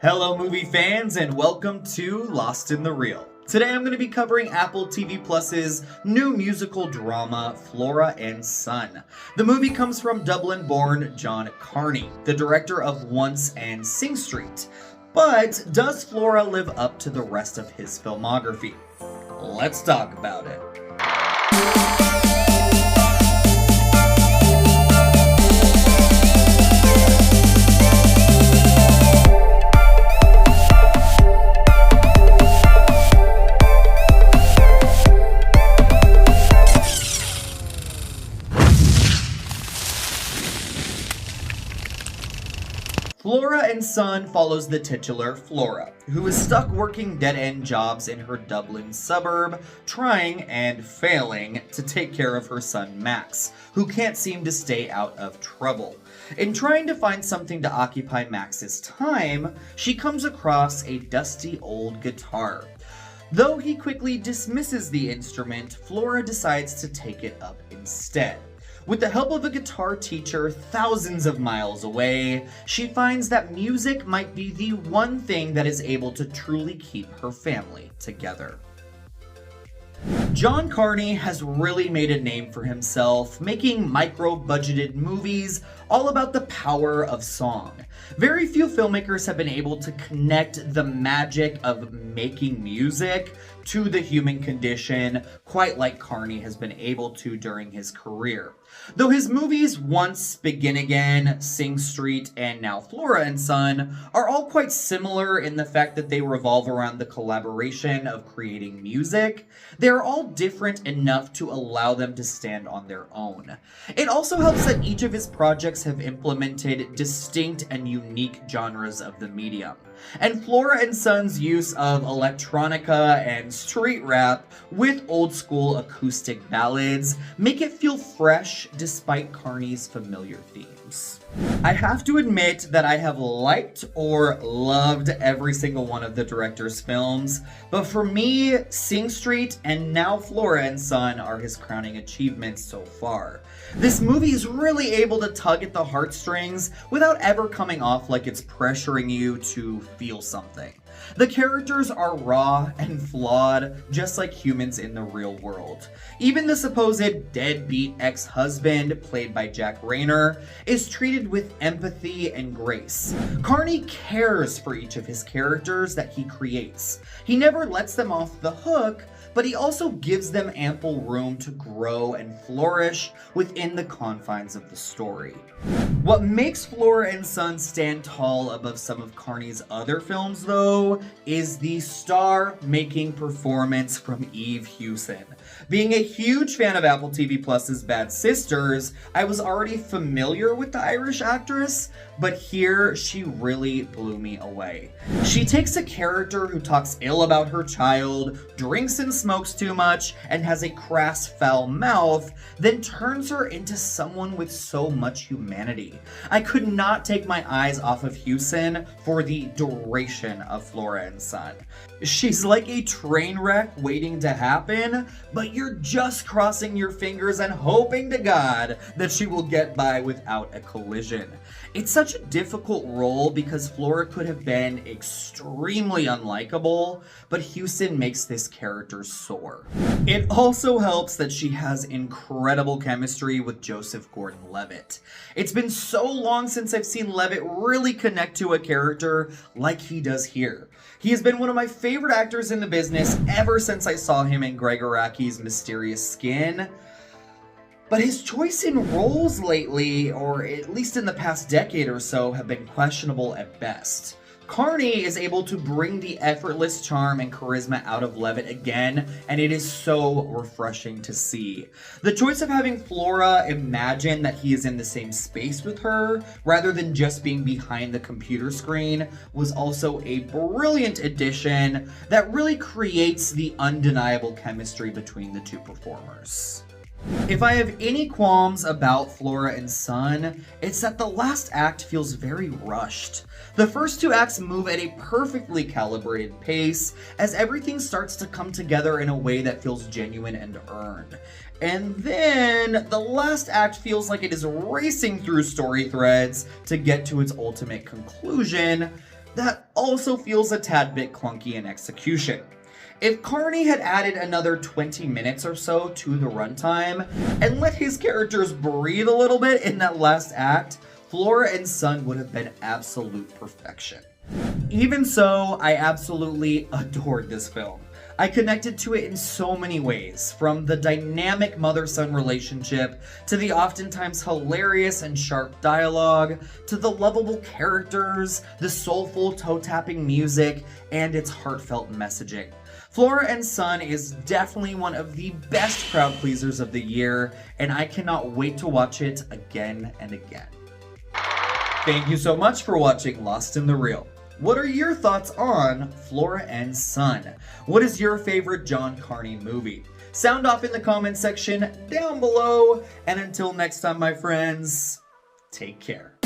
Hello movie fans and welcome to Lost in the Reel. Today I'm going to be covering Apple TV Plus's new musical drama, Flora and Son. The movie comes from Dublin-born John Carney, the director of Once and Sing Street. But does Flora live up to the rest of his filmography? Let's talk about it. Flora and Son follows the titular Flora, who is stuck working dead-end jobs in her Dublin suburb, trying and failing to take care of her son Max, who can't seem to stay out of trouble. In trying to find something to occupy Max's time, she comes across a dusty old guitar. Though he quickly dismisses the instrument, Flora decides to take it up instead. With the help of a guitar teacher thousands of miles away, she finds that music might be the one thing that is able to truly keep her family together. John Carney has really made a name for himself, making micro-budgeted movies all about the power of song. Very few filmmakers have been able to connect the magic of making music to the human condition quite like Carney has been able to during his career. Though his movies Once, Begin Again, Sing Street, and now Flora and Son are all quite similar in the fact that they revolve around the collaboration of creating music, they are all different enough to allow them to stand on their own. It also helps that each of his projects have implemented distinct and unique genres of the medium. And Flora and Son's use of electronica and street rap with old school acoustic ballads make it feel fresh despite Carney's familiar themes. I have to admit that I have liked or loved every single one of the director's films, but for me, Sing Street and now Flora and Son are his crowning achievements so far. This movie is really able to tug at the heartstrings without ever coming off like it's pressuring you to feel something. The characters are raw and flawed, just like humans in the real world. Even the supposed deadbeat ex-husband, played by Reynor, is treated with empathy and grace. Carney cares for each of his characters that he creates. He never lets them off the hook, but he also gives them ample room to grow and flourish within the confines of the story. What makes Flora and Son stand tall above some of Carney's other films, though, is the star-making performance from Hewson. Being a huge fan of Apple TV Plus's Bad Sisters, I was already familiar with the Irish actress, but here she really blew me away. She takes a character who talks ill about her child, drinks and smokes too much, and has a crass, foul mouth, then turns her into someone with so much humanity. I could not take my eyes off of Hewson for the duration of Flora and Son. She's like a train wreck waiting to happen, but you're just crossing your fingers and hoping to God that she will get by without a collision. It's such a difficult role because Flora could have been extremely unlikable, but Hewson makes this character soar. It also helps that she has incredible chemistry with Joseph Gordon-Levitt. It's been so long since I've seen Levitt really connect to a character like he does here. He has been one of my favorite actors in the business ever since I saw him in Greg Araki's Mysterious Skin. But his choice in roles lately, or at least in the past decade or so, have been questionable at best. Carney is able to bring the effortless charm and charisma out of Levitt again, and it is so refreshing to see. The choice of having Flora imagine that he is in the same space with her, rather than just being behind the computer screen, was also a brilliant addition that really creates the undeniable chemistry between the two performers. If I have any qualms about Flora and Son, it's that the last act feels very rushed. The first two acts move at a perfectly calibrated pace as everything starts to come together in a way that feels genuine and earned. And then the last act feels like it is racing through story threads to get to its ultimate conclusion, that also feels a tad bit clunky in execution. If Carney had added another 20 minutes or so to the runtime and let his characters breathe a little bit in that last act, Flora and Son would have been absolute perfection. Even so, I absolutely adored this film. I connected to it in so many ways, from the dynamic mother-son relationship, to the oftentimes hilarious and sharp dialogue, to the lovable characters, the soulful toe-tapping music, and its heartfelt messaging. Flora and Son is definitely one of the best crowd pleasers of the year, and I cannot wait to watch it again and again. Thank you so much for watching Lost in the Reel. What are your thoughts on Flora and Son? What is your favorite John Carney movie? Sound off in the comment section down below, and until next time, my friends, take care.